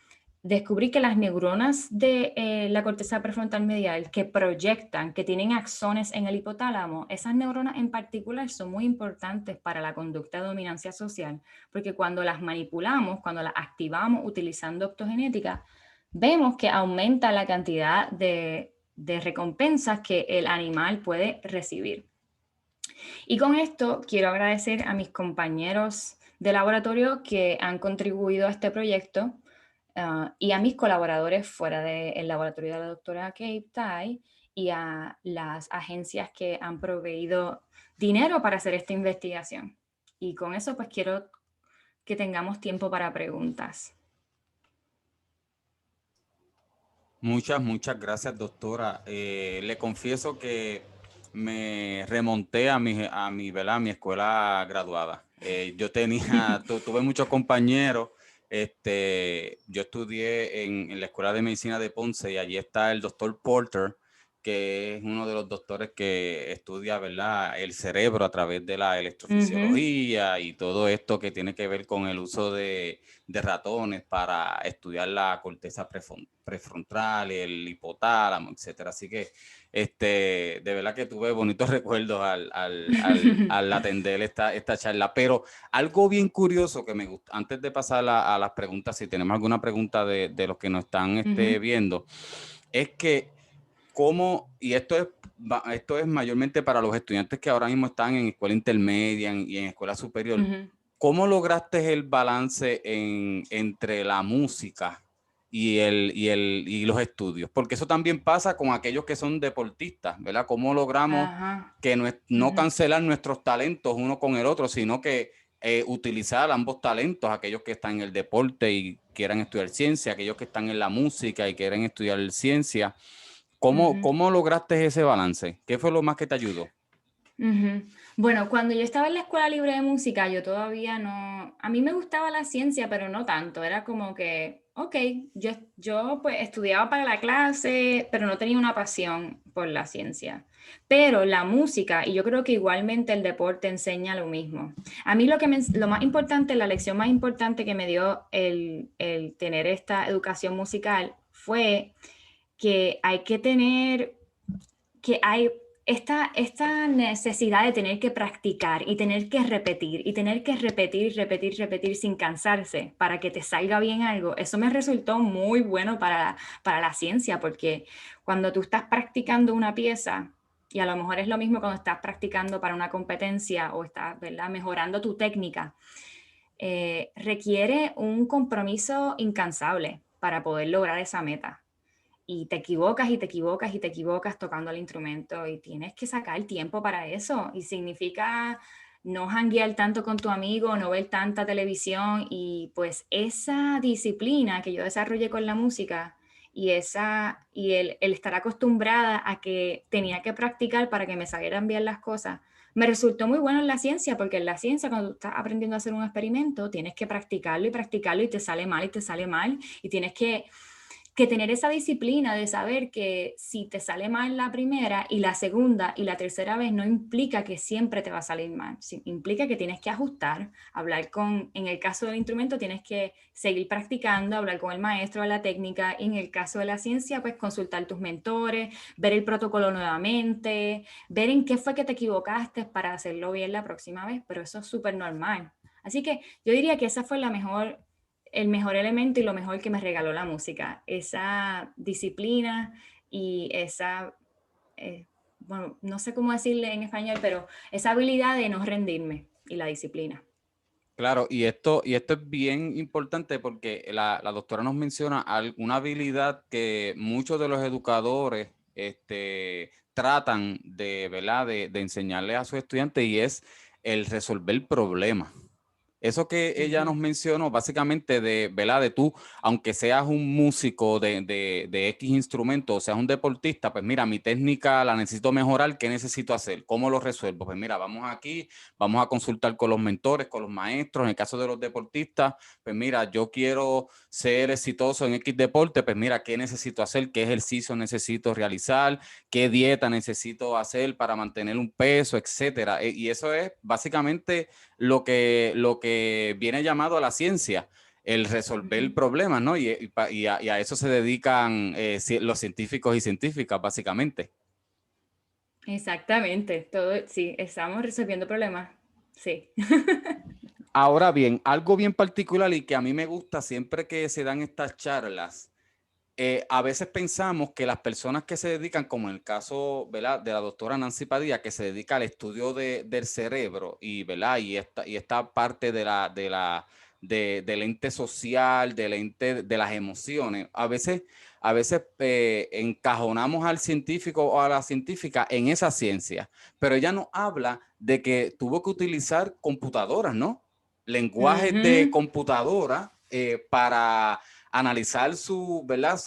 descubrí que las neuronas de la corteza prefrontal medial que proyectan, que tienen axones en el hipotálamo, esas neuronas en particular son muy importantes para la conducta de dominancia social, porque cuando las manipulamos, cuando las activamos utilizando optogenética, vemos que aumenta la cantidad de recompensas que el animal puede recibir. Y con esto quiero agradecer a mis compañeros de laboratorio que han contribuido a este proyecto, y a mis colaboradores fuera del laboratorio de la doctora Kate Tai, y a las agencias que han proveído dinero para hacer esta investigación. Y con eso pues quiero que tengamos tiempo para preguntas. Muchas gracias, doctora. Le confieso que me remonté a mi escuela graduada. Yo tuve muchos compañeros. Yo estudié en la Escuela de Medicina de Ponce, y allí está el doctor Porter, que es uno de los doctores que estudia, ¿verdad?, el cerebro a través de la electrofisiología y todo esto que tiene que ver con el uso de ratones para estudiar la corteza prefrontal, el hipotálamo, etcétera. Así que de verdad que tuve bonitos recuerdos al atender esta charla. Pero algo bien curioso que me gusta, antes de pasar a las preguntas, si tenemos alguna pregunta de los que nos están viendo, es que y esto es mayormente para los estudiantes que ahora mismo están en escuela intermedia y en escuela superior. ¿Cómo lograste el balance entre la música y los estudios? Porque eso también pasa con aquellos que son deportistas, ¿verdad? ¿Cómo logramos que no cancelar nuestros talentos uno con el otro, sino que utilizar ambos talentos, aquellos que están en el deporte y quieran estudiar ciencia, aquellos que están en la música y quieren estudiar ciencia? ¿Cómo lograste ese balance? ¿Qué fue lo más que te ayudó? Ujú. Bueno, cuando yo estaba en la escuela libre de música, yo todavía no, a mí me gustaba la ciencia, pero no tanto, era como que, ok, yo pues estudiaba para la clase, pero no tenía una pasión por la ciencia. Pero la música, y yo creo que igualmente el deporte enseña lo mismo. A mí lo más importante, la lección más importante que me dio el tener esta educación musical fue que hay que tener que hay esta necesidad de tener que practicar y tener que repetir y tener que repetir, repetir, repetir sin cansarse para que te salga bien algo, eso me resultó muy bueno para la ciencia, porque cuando tú estás practicando una pieza, y a lo mejor es lo mismo cuando estás practicando para una competencia o estás, ¿verdad?, mejorando tu técnica, requiere un compromiso incansable para poder lograr esa meta y te equivocas y te equivocas y te equivocas tocando el instrumento y tienes que sacar tiempo para eso y significa no janguear tanto con tu amigo, no ver tanta televisión y pues esa disciplina que yo desarrollé con la música y el estar acostumbrada a que tenía que practicar para que me salieran bien las cosas, me resultó muy bueno en la ciencia, porque en la ciencia cuando tú estás aprendiendo a hacer un experimento tienes que practicarlo y practicarlo y te sale mal y te sale mal y tienes que tener esa disciplina de saber que si te sale mal la primera y la segunda y la tercera vez no implica que siempre te va a salir mal, implica que tienes que ajustar, hablar en el caso del instrumento tienes que seguir practicando, hablar con el maestro de la técnica, y en el caso de la ciencia pues consultar tus mentores, ver el protocolo nuevamente, ver en qué fue que te equivocaste para hacerlo bien la próxima vez, pero eso es súper normal. Así que yo diría que esa fue el mejor elemento y lo mejor que me regaló la música, esa disciplina y esa, bueno, no sé cómo decirle en español, pero esa habilidad de no rendirme y la disciplina. Claro, y esto es bien importante porque la doctora nos menciona una habilidad que muchos de los educadores tratan de, ¿verdad? De enseñarle a sus estudiantes, y es el resolver problemas. Eso que ella nos Ujú. mencionó, básicamente de, ¿verdad? De tú, aunque seas un músico de X instrumento, o seas un deportista, pues mira, mi técnica la necesito mejorar, ¿qué necesito hacer? ¿Cómo lo resuelvo? Pues mira, vamos aquí, vamos a consultar con los mentores, con los maestros. En el caso de los deportistas, pues mira, yo quiero ser exitoso en X deporte, pues mira, ¿qué necesito hacer? ¿Qué ejercicio necesito realizar? ¿Qué dieta necesito hacer para mantener un peso, etcétera? Y eso es básicamente lo que viene llamado a la ciencia, el resolver Ujú. problemas, ¿no? Y a eso se dedican los científicos y científicas, básicamente. Exactamente, todo, sí, estamos resolviendo problemas, sí. Ahora bien, algo bien particular y que a mí me gusta siempre que se dan estas charlas, a veces pensamos que las personas que se dedican, como en el caso, ¿verdad?, de la doctora Nancy Padilla, que se dedica al estudio del cerebro y, ¿verdad?, y esta parte del ente social, del ente de las emociones, a veces encajonamos al científico o a la científica en esa ciencia, pero ella nos habla de que tuvo que utilizar computadoras, ¿no? Lenguajes de Ujú. computadora para analizar ¿verdad?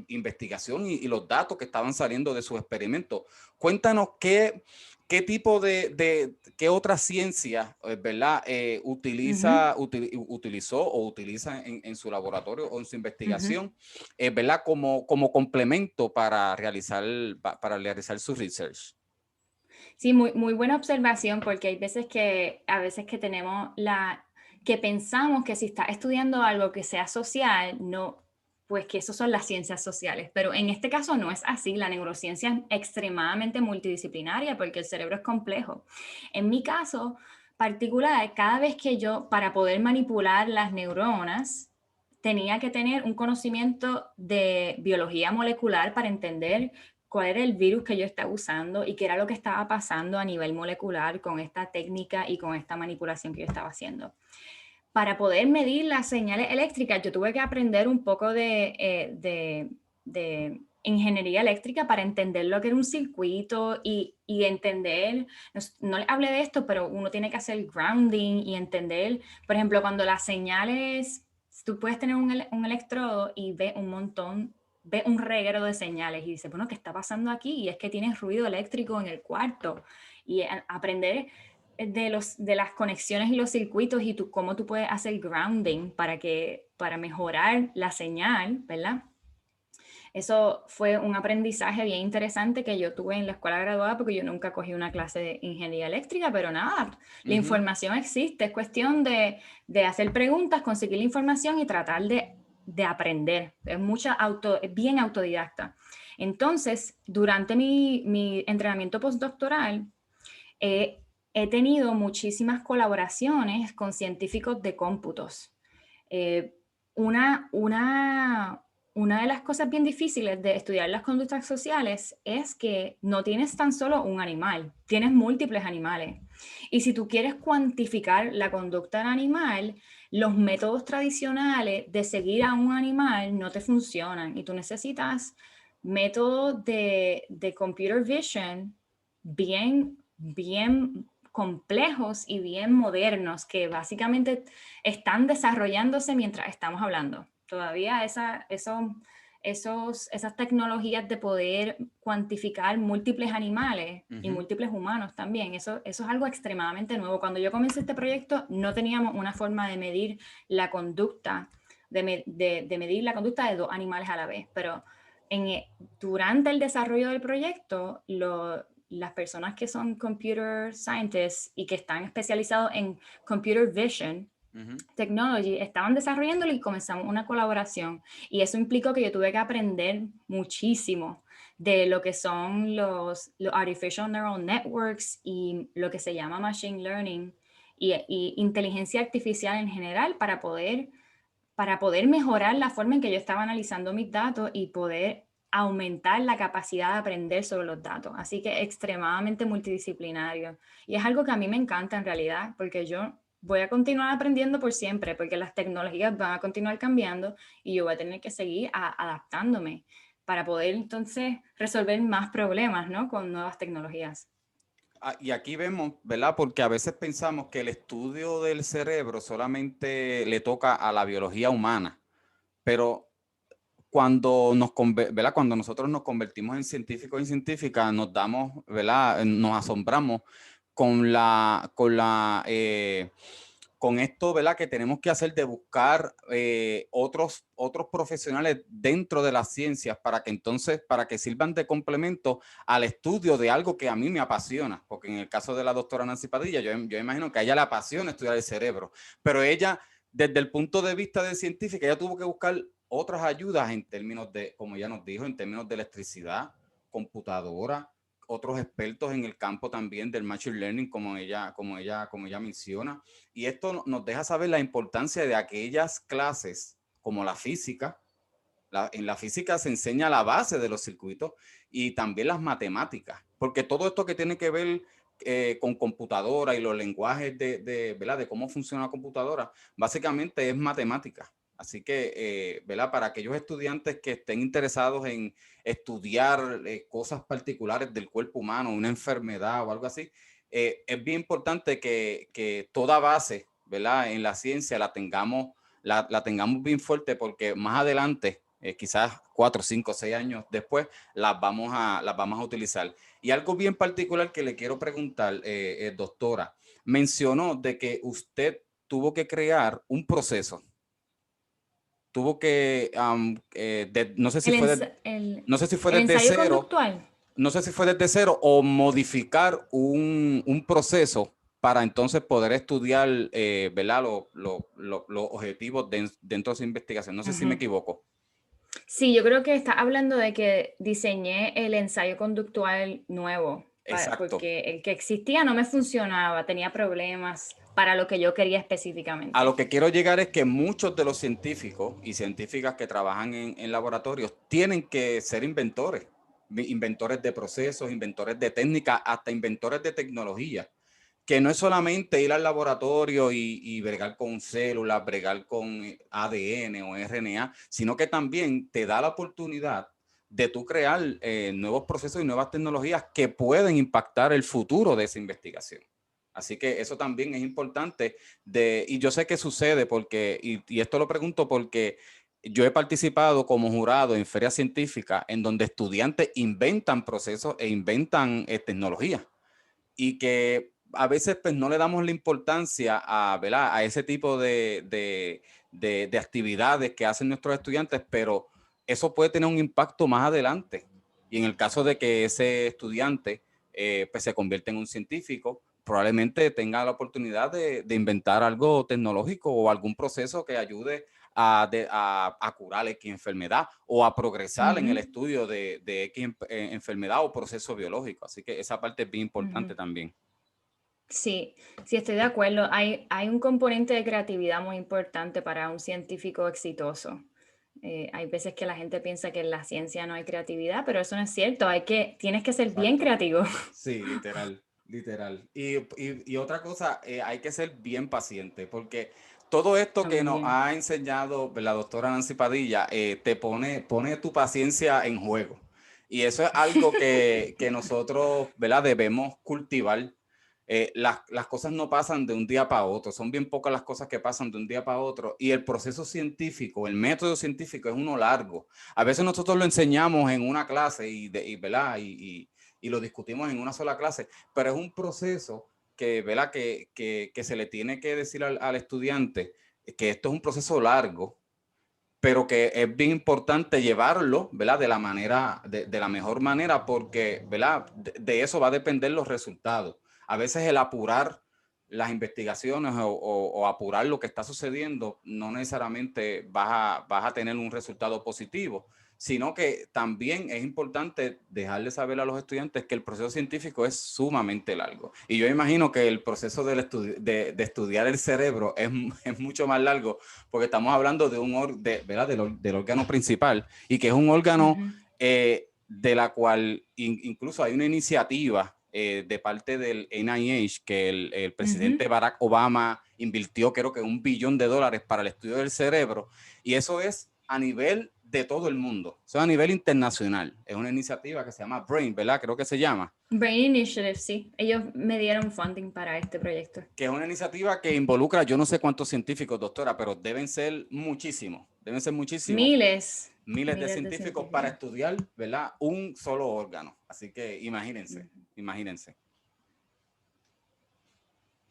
Investigación y los datos que estaban saliendo de sus experimentos. Cuéntanos qué tipo qué otra ciencia, ¿verdad? Ujú. Utilizó o utiliza en su laboratorio o en su Ujú. investigación, ¿verdad? Como complemento para realizar su research. Sí, muy, muy buena observación, porque hay veces a veces que tenemos que pensamos que si estás estudiando algo que sea social, no, pues que eso son las ciencias sociales, pero en este caso no es así, la neurociencia es extremadamente multidisciplinaria porque el cerebro es complejo. En mi caso particular, cada vez que yo, para poder manipular las neuronas, tenía que tener un conocimiento de biología molecular para entender cuál era el virus que yo estaba usando y qué era lo que estaba pasando a nivel molecular con esta técnica y con esta manipulación que yo estaba haciendo. Para poder medir las señales eléctricas, yo tuve que aprender un poco de ingeniería eléctrica para entender lo que era un circuito y entender, no les hablé de esto, pero uno tiene que hacer grounding y entender, por ejemplo, cuando las señales, tú puedes tener un electrodo y ves un montón ve un reguero de señales y dice, bueno, ¿qué está pasando aquí? Y es que tienes ruido eléctrico en el cuarto. Y aprender de las conexiones y los circuitos y cómo tú puedes hacer grounding para mejorar la señal, ¿verdad? Eso fue un aprendizaje bien interesante que yo tuve en la escuela graduada porque yo nunca cogí una clase de ingeniería eléctrica, pero nada, la información existe, es cuestión de hacer preguntas, conseguir la información y tratar de aprender. Es bien autodidacta. Entonces, durante mi entrenamiento postdoctoral, he tenido muchísimas colaboraciones con científicos de cómputos. Eh, una, una, una de las cosas bien difíciles de estudiar las conductas sociales es que no tienes tan solo un animal, tienes múltiples animales. Y si tú quieres cuantificar la conducta del animal, los métodos tradicionales de seguir a un animal no te funcionan y tú necesitas métodos de computer vision bien complejos y bien modernos que básicamente están desarrollándose mientras estamos hablando. Todavía esas tecnologías de poder cuantificar múltiples animales y múltiples humanos también, eso es algo extremadamente nuevo. Cuando yo comencé este proyecto no teníamos una forma de medir la conducta, de medir la conducta de dos animales a la vez, pero durante el desarrollo del proyecto, las personas que son computer scientists y que están especializados en computer vision technology estaban desarrollándolo y comenzamos una colaboración. Y eso implicó que yo tuve que aprender muchísimo de lo que son los artificial neural networks y lo que se llama machine learning y inteligencia artificial en general para poder mejorar la forma en que yo estaba analizando mis datos y poder aumentar la capacidad de aprender sobre los datos. Así que extremadamente multidisciplinario. Y es algo que a mí me encanta en realidad, porque yo voy a continuar aprendiendo por siempre, porque las tecnologías van a continuar cambiando y yo voy a tener que seguir adaptándome para poder entonces resolver más problemas, ¿no? Con nuevas tecnologías. Y aquí vemos, ¿verdad? Porque a veces pensamos que el estudio del cerebro solamente le toca a la biología humana, pero ¿verdad? Cuando nosotros nos convertimos en científicos y científicas, nos damos, ¿verdad? Nos asombramos con esto, ¿verdad? Que tenemos que hacer de buscar otros profesionales dentro de las ciencias para que sirvan de complemento al estudio de algo que a mí me apasiona, porque en el caso de la doctora Nancy Padilla, yo imagino que a ella le apasiona estudiar el cerebro, pero ella, desde el punto de vista de científica, ella tuvo que buscar otras ayudas en términos de, como ella nos dijo, en términos de electricidad, computadora, otros expertos en el campo también del machine learning, como ella menciona. Y esto nos deja saber la importancia de aquellas clases como la física. En la física se enseña la base de los circuitos y también las matemáticas, porque todo esto que tiene que ver con computadora y los lenguajes ¿verdad? De cómo funciona la computadora, básicamente es matemática. Así que, ¿verdad? Para aquellos estudiantes que estén interesados en estudiar cosas particulares del cuerpo humano, una enfermedad o algo así, es bien importante que toda base, ¿verdad? En la ciencia la tengamos bien fuerte, porque más adelante, quizás 4, 5, 6 años después, las vamos a utilizar. Y algo bien particular que le quiero preguntar, doctora, mencionó de que usted tuvo que crear un proceso. Tuvo que, no sé si fue no sé si fue El desde ensayo cero, conductual. no sé si fue desde cero o modificar un proceso para entonces poder estudiar, ¿verdad? Los objetivos dentro de su investigación. No sé si me equivoco. Sí, yo creo que está hablando de que diseñé el ensayo conductual nuevo, Exacto. porque el que existía no me funcionaba, tenía problemas para lo que yo quería A específicamente. lo que quiero llegar es que muchos de los científicos y científicas que trabajan en laboratorios tienen que ser inventores de procesos, inventores de técnicas, hasta inventores de tecnología, que no es solamente ir al laboratorio y bregar con células, bregar con ADN o RNA, sino que también te da la oportunidad de tú crear nuevos procesos y nuevas tecnologías que pueden impactar el futuro de esa investigación. Así que eso también es importante y yo sé que sucede porque, y esto lo pregunto porque yo he participado como jurado en ferias científicas en donde estudiantes inventan procesos e inventan tecnología y que a veces pues no le damos la importancia a, ¿verdad? A ese tipo de actividades que hacen nuestros estudiantes, pero eso puede tener un impacto más adelante. Y en el caso de que ese estudiante pues se convierta en un científico, probablemente tenga la oportunidad de inventar algo tecnológico o algún proceso que ayude a curar X enfermedad o a progresar en el estudio de X enfermedad o proceso biológico. Así que esa parte es bien importante también. Sí, sí, estoy de acuerdo. Hay un componente de creatividad muy importante para un científico exitoso. Hay veces que la gente piensa que en la ciencia no hay creatividad, pero eso no es cierto. Tienes que ser bien Exacto. creativo. Sí, literal, literal. Y otra cosa, hay que ser bien paciente, porque todo esto que nos También. ha enseñado la doctora Nancy Padilla, te pone tu paciencia en juego. Y eso es algo que nosotros, ¿verdad? Debemos cultivar. Las cosas no pasan de un día para otro, son bien pocas las cosas que pasan de un día para otro. Y el proceso científico, el método científico es uno largo. A veces nosotros lo enseñamos en una clase ¿verdad? Y lo discutimos en una sola clase, pero es un proceso que, ¿verdad? Que se le tiene que decir al estudiante que esto es un proceso largo, pero que es bien importante llevarlo, ¿verdad? De la mejor manera, porque, ¿verdad? De eso va a depender los resultados. A veces el apurar las investigaciones o apurar lo que está sucediendo, no necesariamente vas a tener un resultado positivo, sino que también es importante dejarle saber a los estudiantes que el proceso científico es sumamente largo. Y yo imagino que el proceso de estudiar el cerebro es mucho más largo, porque estamos hablando ¿verdad? Del órgano principal, y que es un órgano de la cual incluso hay una iniciativa de parte del NIH que el presidente Barack Obama invirtió, creo que $1 billón para el estudio del cerebro, y eso es a nivel de todo el mundo, eso es a nivel internacional. Es una iniciativa que se llama BRAIN, ¿verdad? Creo que se llama. Brain Initiative, sí. Ellos me dieron funding para este proyecto. Que es una iniciativa que involucra, yo no sé cuántos científicos, doctora, pero deben ser muchísimos, Miles, miles de miles de científicos para científicos. estudiar, ¿verdad? Un solo órgano. Así que imagínense, imagínense.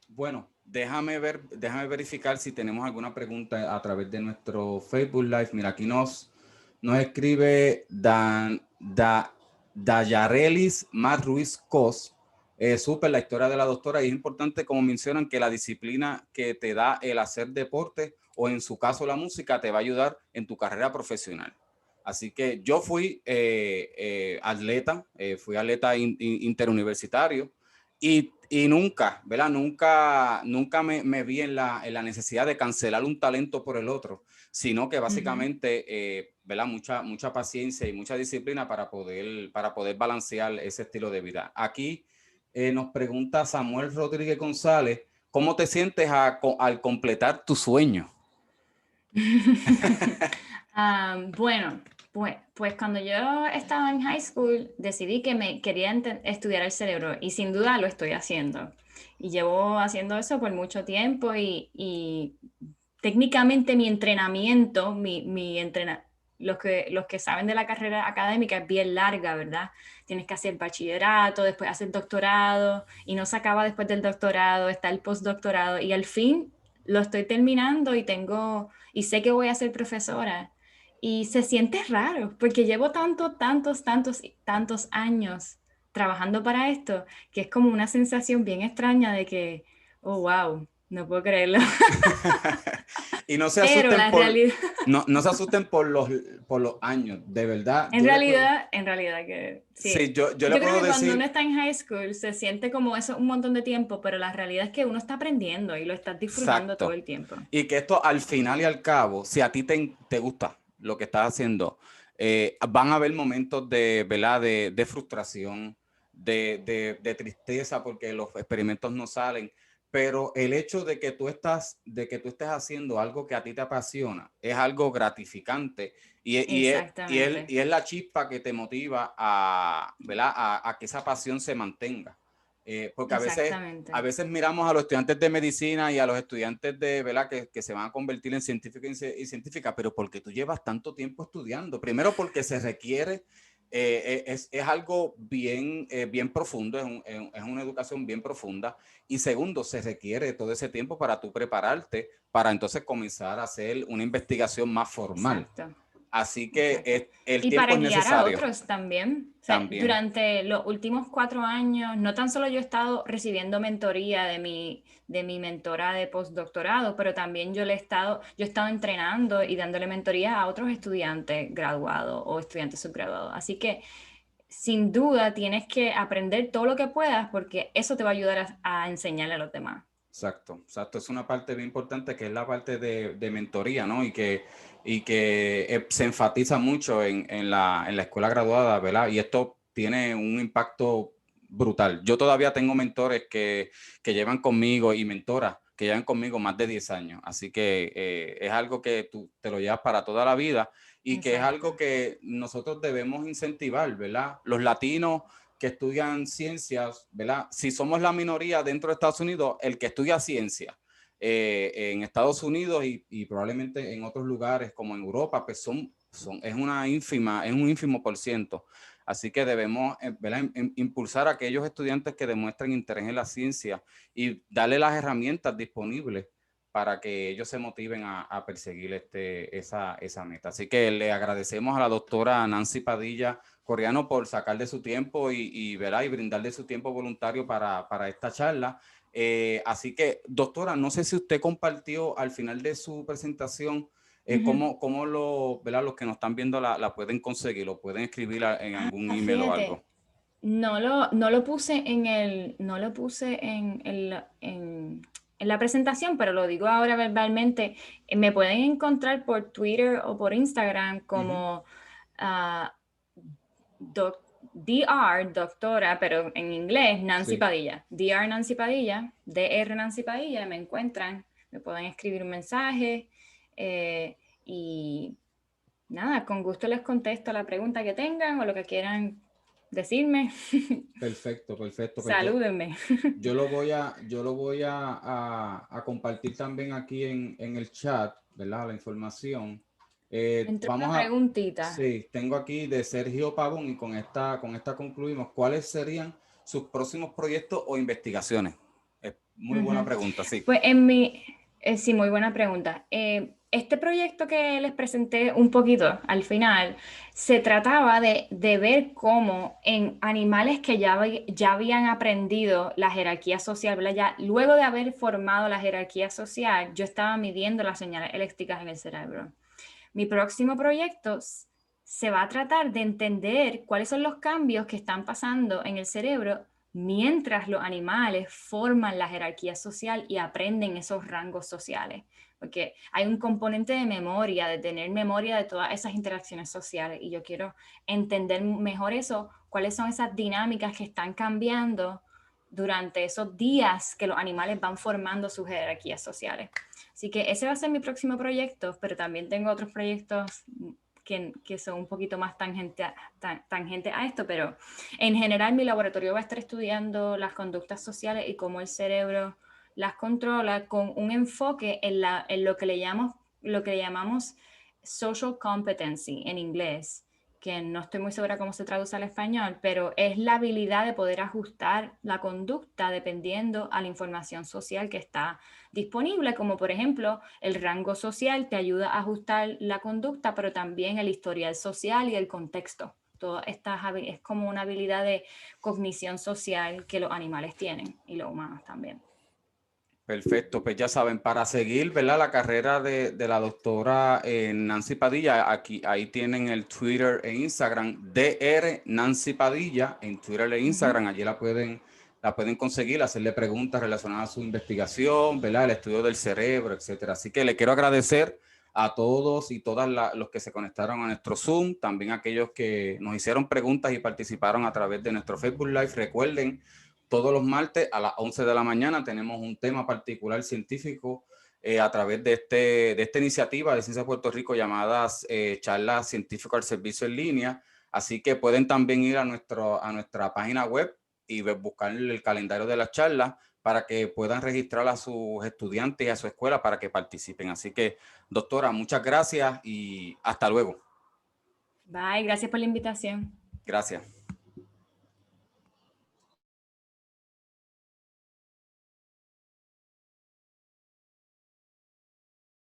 Bueno, déjame verificar si tenemos alguna pregunta a través de nuestro Facebook Live. Mira, aquí nos escribe Dayarelis Mar Ruiz Cos. Súper la historia de la doctora, y es importante, como mencionan, que la disciplina que te da el hacer deporte o en su caso la música te va a ayudar en tu carrera profesional. Así que yo fui atleta, fui atleta interuniversitario, y nunca, ¿verdad? Nunca me vi en la necesidad de cancelar un talento por el otro, sino que básicamente, ¿verdad? Mucha paciencia y mucha disciplina para poder balancear ese estilo de vida. Aquí nos pregunta Samuel Rodríguez González, ¿cómo te sientes al completar tu sueño? Bueno, pues cuando yo estaba en high school decidí que me quería estudiar el cerebro y sin duda lo estoy haciendo. Y llevo haciendo eso por mucho tiempo y técnicamente mi entrenamiento, los que saben de la carrera académica es bien larga, ¿verdad? Tienes que hacer bachillerato, después hacer doctorado y no se acaba después del doctorado, está el postdoctorado y al fin lo estoy terminando y sé que voy a ser profesora. Y se siente raro, porque llevo tantos años trabajando para esto, que es como una sensación bien extraña de que, oh, wow, no puedo creerlo. Y no se Pero asusten la realidad, no se asusten por los años, de verdad. en realidad que Sí, sí. yo le Yo creo puedo que cuando uno decir. está en high school se siente como eso un montón de tiempo, pero la realidad es que uno está aprendiendo y lo estás disfrutando todo Exacto. el tiempo. Y que esto al final y al cabo, si a ti te gusta lo que estás haciendo, van a haber momentos ¿verdad? De frustración, de tristeza porque los experimentos no salen, pero el hecho de que tú estés haciendo algo que a ti te apasiona es algo gratificante, Exactamente. y es la chispa que te motiva ¿verdad? A que esa pasión se mantenga. Porque Exactamente. a veces miramos a los estudiantes de medicina y a los estudiantes de, ¿verdad? Que se van a convertir en científicos y científicas, pero ¿por qué tú llevas tanto tiempo estudiando? Primero porque se requiere, es algo bien profundo, es una educación bien profunda, y segundo, se requiere todo ese tiempo para tú prepararte, para entonces comenzar a hacer una investigación más formal. Exacto. Así que Exacto. el Y tiempo para es guiar a necesario otros también. O sea, también. durante los últimos 4 años, no tan solo yo he estado recibiendo mentoría de mi mentora de postdoctorado, pero también yo he estado entrenando y dándole mentoría a otros estudiantes graduados o estudiantes subgraduados. Así que, sin duda, tienes que aprender todo lo que puedas porque eso te va a ayudar a enseñarle a los demás. Exacto, exacto. Es una parte bien importante que es la parte de mentoría, ¿no? Y que se enfatiza mucho en la escuela graduada, ¿verdad? Y esto tiene un impacto brutal. Yo todavía tengo mentores que llevan conmigo y mentoras que llevan conmigo más de 10 años. Así que es algo que tú te lo llevas para toda la vida y que es Exacto. algo que nosotros debemos incentivar, ¿verdad? Los latinos que estudian ciencias, ¿verdad? Si somos la minoría dentro de Estados Unidos, el que estudia ciencia en Estados Unidos y probablemente en otros lugares como en Europa, pues es un ínfimo por ciento. Así que debemos, ¿verdad? Impulsar a aquellos estudiantes que demuestren interés en la ciencia y darle las herramientas disponibles para que ellos se motiven a perseguir esa meta. Así que le agradecemos a la doctora Nancy Padilla Coreano por sacar de su tiempo ¿verdad? Y brindarle su tiempo voluntario para esta charla. Así que, doctora, no sé si usted compartió al final de su presentación cómo ¿verdad? Los que nos están viendo la pueden conseguir, lo pueden escribir en algún email o Fíjate, algo. no lo puse en la presentación, pero lo digo ahora verbalmente. Me pueden encontrar por Twitter o por Instagram como ah, doctora, pero en inglés, Nancy Sí. Padilla. Dr. Nancy Padilla, Dr. Nancy Padilla, me encuentran, me pueden escribir un mensaje y nada, con gusto les contesto la pregunta que tengan o lo que quieran decirme. Perfecto, perfecto. Pues Salúdenme. yo lo voy a compartir también aquí en el chat, ¿verdad? La información. Entró una Vamos a, preguntita. sí, tengo aquí de Sergio Pavón y con esta concluimos. ¿Cuáles serían sus próximos proyectos o investigaciones? Es muy buena Ujú. pregunta, sí. Pues sí, muy buena pregunta. Este proyecto que les presenté un poquito al final, se trataba de ver cómo en animales que ya habían aprendido la jerarquía social, ¿verdad? Ya, luego de haber formado la jerarquía social, yo estaba midiendo las señales eléctricas en el cerebro. Mi próximo proyecto se va a tratar de entender cuáles son los cambios que están pasando en el cerebro mientras los animales forman la jerarquía social y aprenden esos rangos sociales. Porque hay un componente de memoria, de tener memoria de todas esas interacciones sociales. Y yo quiero entender mejor eso, cuáles son esas dinámicas que están cambiando durante esos días que los animales van formando sus jerarquías sociales. Así que ese va a ser mi próximo proyecto, pero también tengo otros proyectos que son un poquito más tangente a esto, pero en general mi laboratorio va a estar estudiando las conductas sociales y cómo el cerebro las controla con un enfoque en lo que le llamamos social competency en inglés, que no estoy muy segura cómo se traduce al español, pero es la habilidad de poder ajustar la conducta dependiendo a la información social que está disponible, como por ejemplo el rango social te ayuda a ajustar la conducta, pero también el historial social y el contexto. Es como una habilidad de cognición social que los animales tienen y los humanos también. Perfecto, pues ya saben, para seguir, ¿verdad? La carrera de la doctora Nancy Padilla, ahí tienen el Twitter e Instagram, DR Nancy Padilla, en Twitter e Instagram, allí la pueden conseguir, hacerle preguntas relacionadas a su investigación, ¿verdad? El estudio del cerebro, etcétera. Así que le quiero agradecer a todos y todas los que se conectaron a nuestro Zoom, también a aquellos que nos hicieron preguntas y participaron a través de nuestro Facebook Live. Recuerden, todos los martes a las 11 de la mañana tenemos un tema particular científico a través de esta iniciativa de Ciencia de Puerto Rico llamadas charlas científicas al servicio en línea. Así que pueden también ir a nuestra página web y buscar el calendario de las charlas para que puedan registrar a sus estudiantes y a su escuela para que participen. Así que, doctora, muchas gracias y hasta luego. Bye, gracias por la invitación. Gracias.